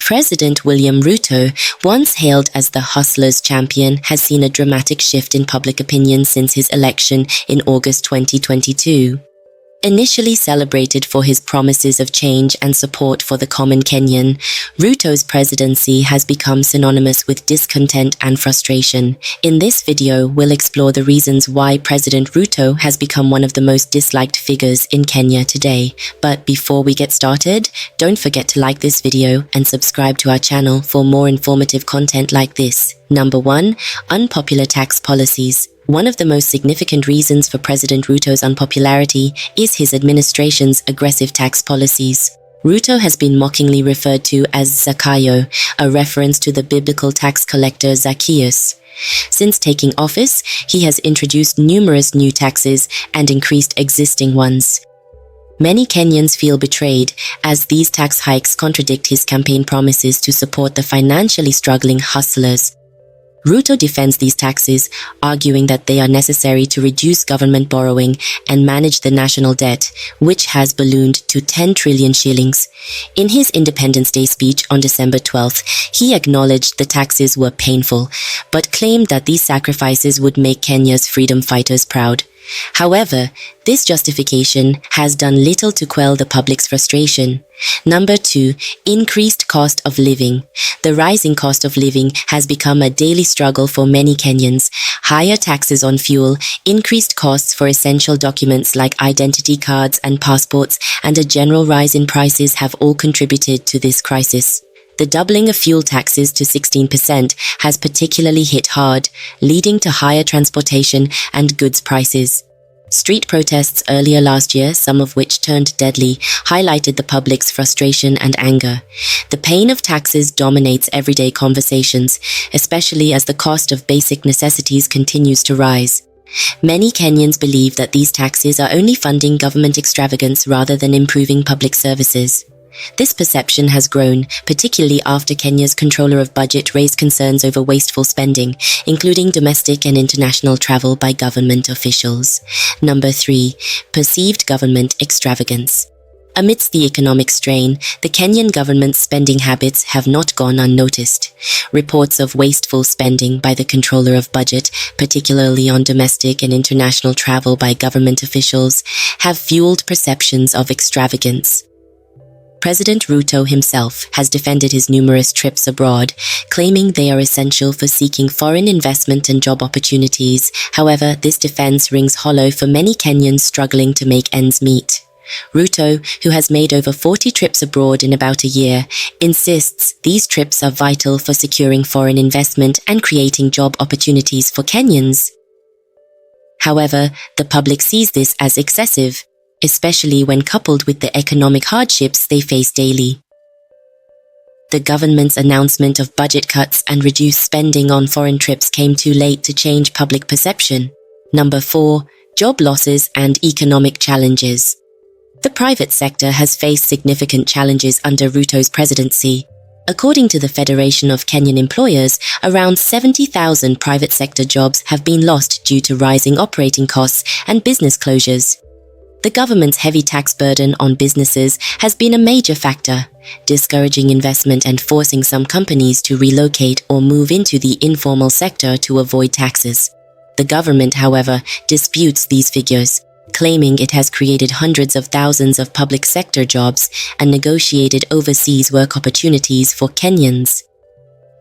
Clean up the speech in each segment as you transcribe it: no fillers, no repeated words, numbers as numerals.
President William Ruto, once hailed as the hustler's champion, has seen a dramatic shift in public opinion since his election in August 2022. Initially celebrated for his promises of change and support for the common Kenyan, Ruto's presidency has become synonymous with discontent and frustration. In this video, we'll explore the reasons why President Ruto has become one of the most disliked figures in Kenya today. But before we get started, don't forget to like this video and subscribe to our channel for more informative content like this. Number 1. Unpopular tax policies. One of the most significant reasons for President Ruto's unpopularity is his administration's aggressive tax policies. Ruto has been mockingly referred to as Zakayo, a reference to the biblical tax collector Zacchaeus. Since taking office, he has introduced numerous new taxes and increased existing ones. Many Kenyans feel betrayed, as these tax hikes contradict his campaign promises to support the financially struggling hustlers. Ruto defends these taxes, arguing that they are necessary to reduce government borrowing and manage the national debt, which has ballooned to 10 trillion shillings. In his Independence Day speech on December 12th, he acknowledged the taxes were painful, but claimed that these sacrifices would make Kenya's freedom fighters proud. However, this justification has done little to quell the public's frustration. Number 2. Increased cost of living. The rising cost of living has become a daily struggle for many Kenyans. Higher taxes on fuel, increased costs for essential documents like identity cards and passports, and a general rise in prices have all contributed to this crisis. The doubling of fuel taxes to 16% has particularly hit hard, leading to higher transportation and goods prices. Street protests earlier last year, some of which turned deadly, highlighted the public's frustration and anger. The pain of taxes dominates everyday conversations, especially as the cost of basic necessities continues to rise. Many Kenyans believe that these taxes are only funding government extravagance rather than improving public services. This perception has grown, particularly after Kenya's controller of budget raised concerns over wasteful spending, including domestic and international travel by government officials. Number 3. Perceived government extravagance. Amidst the economic strain, the Kenyan government's spending habits have not gone unnoticed. Reports of wasteful spending by the controller of budget, particularly on domestic and international travel by government officials, have fueled perceptions of extravagance. President Ruto himself has defended his numerous trips abroad, claiming they are essential for seeking foreign investment and job opportunities. However, this defense rings hollow for many Kenyans struggling to make ends meet. Ruto, who has made over 40 trips abroad in about a year, insists these trips are vital for securing foreign investment and creating job opportunities for Kenyans. However, the public sees this as excessive, especially when coupled with the economic hardships they face daily. The government's announcement of budget cuts and reduced spending on foreign trips came too late to change public perception. Number 4. Job losses and economic challenges. The private sector has faced significant challenges under Ruto's presidency. According to the Federation of Kenyan Employers, around 70,000 private sector jobs have been lost due to rising operating costs and business closures. The government's heavy tax burden on businesses has been a major factor, discouraging investment and forcing some companies to relocate or move into the informal sector to avoid taxes. The government, however, disputes these figures, claiming it has created hundreds of thousands of public sector jobs and negotiated overseas work opportunities for Kenyans.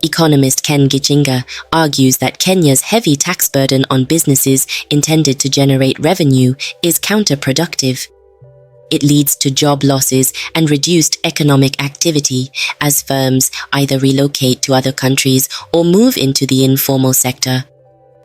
Economist Ken Gichinga argues that Kenya's heavy tax burden on businesses intended to generate revenue is counterproductive. It leads to job losses and reduced economic activity as firms either relocate to other countries or move into the informal sector.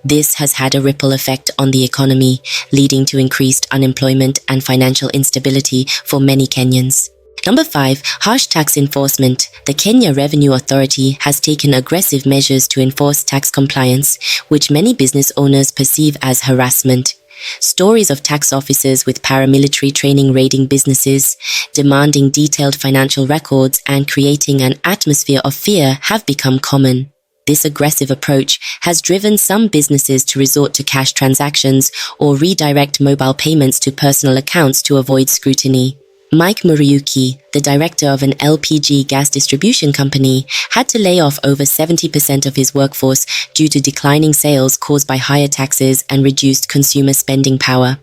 This has had a ripple effect on the economy, leading to increased unemployment and financial instability for many Kenyans. Number 5. Harsh tax enforcement. The Kenya Revenue Authority has taken aggressive measures to enforce tax compliance, which many business owners perceive as harassment. Stories of tax officers with paramilitary training raiding businesses, demanding detailed financial records, and creating an atmosphere of fear have become common. This aggressive approach has driven some businesses to resort to cash transactions or redirect mobile payments to personal accounts to avoid scrutiny. Mike Muriuki, the director of an LPG gas distribution company, had to lay off over 70% of his workforce due to declining sales caused by higher taxes and reduced consumer spending power.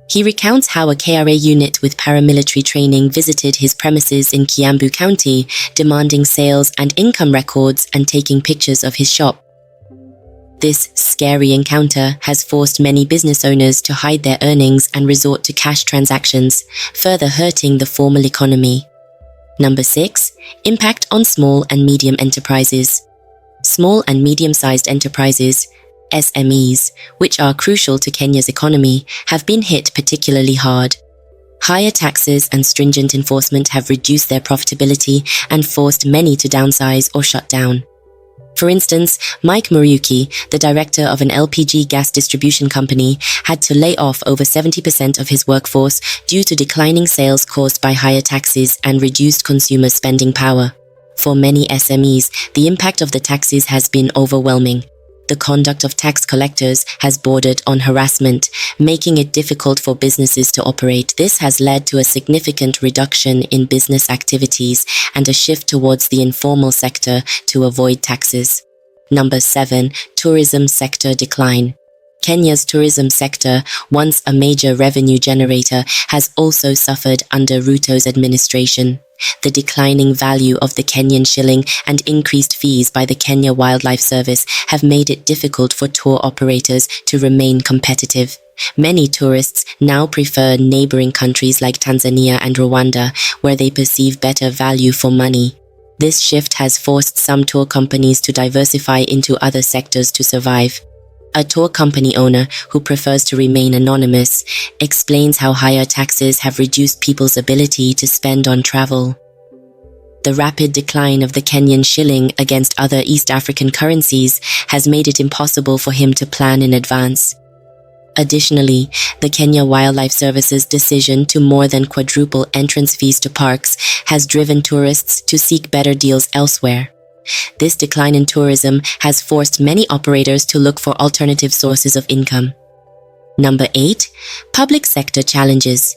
He recounts how a KRA unit with paramilitary training visited his premises in Kiambu County, demanding sales and income records and taking pictures of his shop. This scary encounter has forced many business owners to hide their earnings and resort to cash transactions, further hurting the formal economy. Number 6. Impact on small and medium enterprises. Small and medium-sized enterprises, SMEs, which are crucial to Kenya's economy, have been hit particularly hard. Higher taxes and stringent enforcement have reduced their profitability and forced many to downsize or shut down. For instance, Mike Muriuki, the director of an LPG gas distribution company, had to lay off over 70% of his workforce due to declining sales caused by higher taxes and reduced consumer spending power. For many SMEs, the impact of the taxes has been overwhelming. The conduct of tax collectors has bordered on harassment, making it difficult for businesses to operate. This has led to a significant reduction in business activities and a shift towards the informal sector to avoid taxes. Number 7. Tourism sector decline. Kenya's tourism sector, once a major revenue generator, has also suffered under Ruto's administration. The declining value of the Kenyan shilling and increased fees by the Kenya Wildlife Service have made it difficult for tour operators to remain competitive. Many tourists now prefer neighboring countries like Tanzania and Rwanda, where they perceive better value for money. This shift has forced some tour companies to diversify into other sectors to survive. A tour company owner, who prefers to remain anonymous, explains how higher taxes have reduced people's ability to spend on travel. The rapid decline of the Kenyan shilling against other East African currencies has made it impossible for him to plan in advance. Additionally, the Kenya Wildlife Service's decision to more than quadruple entrance fees to parks has driven tourists to seek better deals elsewhere. This decline in tourism has forced many operators to look for alternative sources of income. Number 8. Public sector challenges.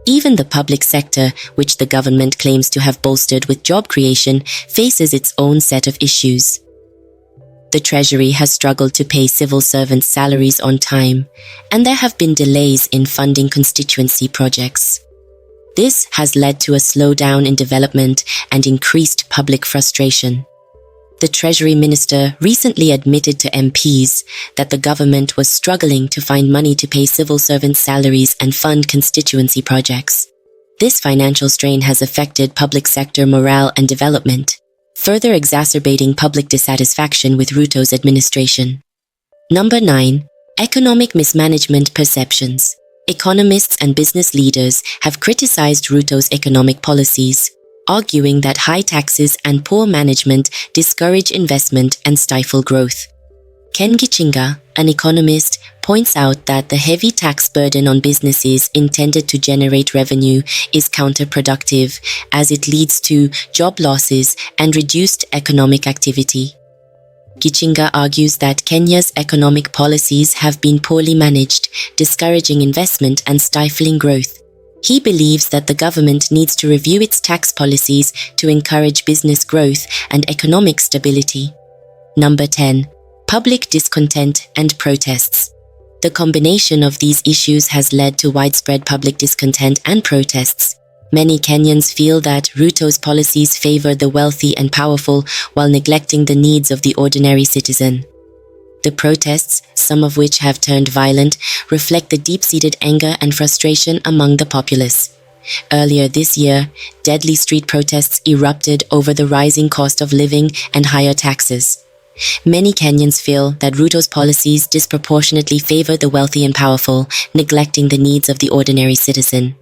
Even the public sector, which the government claims to have bolstered with job creation, faces its own set of issues. The Treasury has struggled to pay civil servants' salaries on time, and there have been delays in funding constituency projects. This has led to a slowdown in development and increased public frustration. The Treasury Minister recently admitted to MPs that the government was struggling to find money to pay civil servants' salaries and fund constituency projects. This financial strain has affected public sector morale and development, further exacerbating public dissatisfaction with Ruto's administration. Number 9. Economic mismanagement perceptions. Economists and business leaders have criticized Ruto's economic policies, arguing that high taxes and poor management discourage investment and stifle growth. Ken Gichinga, an economist, points out that the heavy tax burden on businesses intended to generate revenue is counterproductive, as it leads to job losses and reduced economic activity. Gichinga argues that Kenya's economic policies have been poorly managed, discouraging investment and stifling growth. He believes that the government needs to review its tax policies to encourage business growth and economic stability. Number 10. Public discontent and protests. The combination of these issues has led to widespread public discontent and protests. Many Kenyans feel that Ruto's policies favor the wealthy and powerful while neglecting the needs of the ordinary citizen. The protests, some of which have turned violent, reflect the deep-seated anger and frustration among the populace. Earlier this year, deadly street protests erupted over the rising cost of living and higher taxes. Many Kenyans feel that Ruto's policies disproportionately favor the wealthy and powerful, neglecting the needs of the ordinary citizen.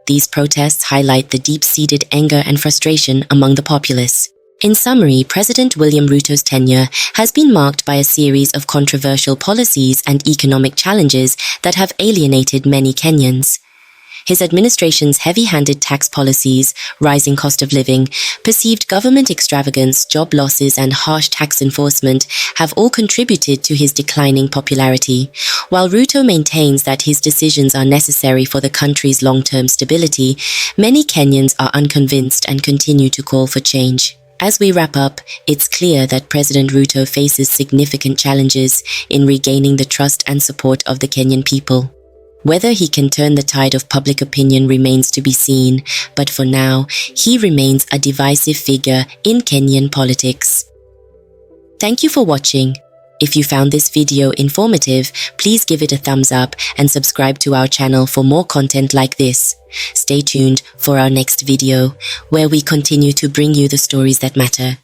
These protests highlight the deep-seated anger and frustration among the populace. In summary, President William Ruto's tenure has been marked by a series of controversial policies and economic challenges that have alienated many Kenyans. His administration's heavy-handed tax policies, rising cost of living, perceived government extravagance, job losses, and harsh tax enforcement have all contributed to his declining popularity. While Ruto maintains that his decisions are necessary for the country's long-term stability, many Kenyans are unconvinced and continue to call for change. As we wrap up, it's clear that President Ruto faces significant challenges in regaining the trust and support of the Kenyan people. Whether he can turn the tide of public opinion remains to be seen, but for now, he remains a divisive figure in Kenyan politics. Thank you for watching. If you found this video informative, please give it a thumbs up and subscribe to our channel for more content like this. Stay tuned for our next video, where we continue to bring you the stories that matter.